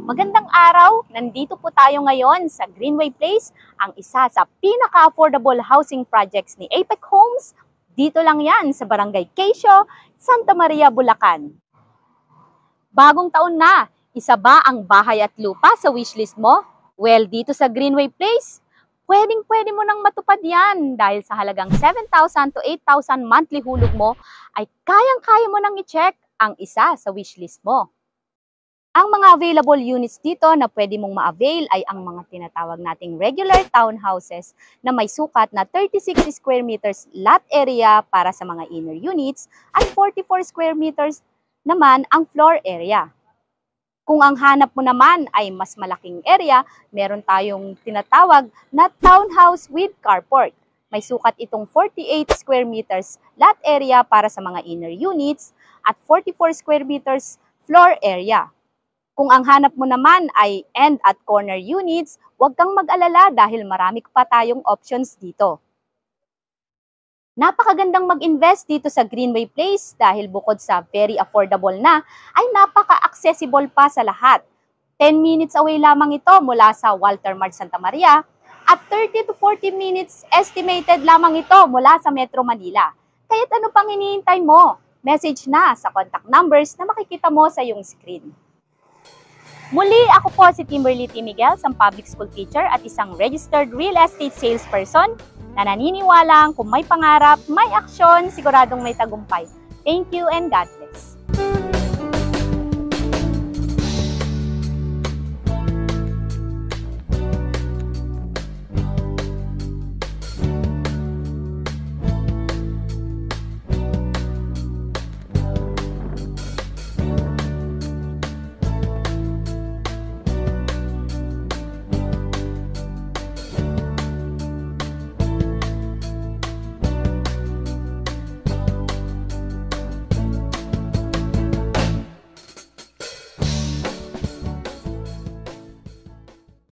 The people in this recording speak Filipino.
Magandang araw! Nandito po tayo ngayon sa Greenway Place, ang isa sa pinaka-affordable housing projects ni Apex Homes. Dito lang yan sa Barangay Quezio, Santa Maria, Bulacan. Bagong taon na, isa ba ang bahay at lupa sa wishlist mo? Well, dito sa Greenway Place, pwedeng-pwede mo nang matupad yan dahil sa halagang 7,000 to 8,000 monthly hulog mo ay kayang-kaya mo nang i-check ang isa sa wishlist mo. Ang mga available units dito na pwede mong ma-avail ay ang mga tinatawag nating regular townhouses na may sukat na 36 square meters lot area para sa mga inner units at 44 square meters naman ang floor area. Kung ang hanap mo naman ay mas malaking area, meron tayong tinatawag na townhouse with carport. May sukat itong 48 square meters lot area para sa mga inner units at 44 square meters floor area. Kung ang hanap mo naman ay end at corner units, huwag kang mag-alala dahil marami pa tayong options dito. Napakagandang mag-invest dito sa Greenway Place dahil bukod sa very affordable na, ay napaka-accessible pa sa lahat. 10 minutes away lamang ito mula sa Walter Mart Santa Maria at 30 to 40 minutes estimated lamang ito mula sa Metro Manila. Kaya't ano pang hinihintay mo? Message na sa contact numbers na makikita mo sa iyong screen. Muli, ako po si Kimberly T. Miguel, isang public school teacher at isang registered real estate salesperson na naniniwalang kung may pangarap, may aksyon, siguradong may tagumpay. Thank you and God bless.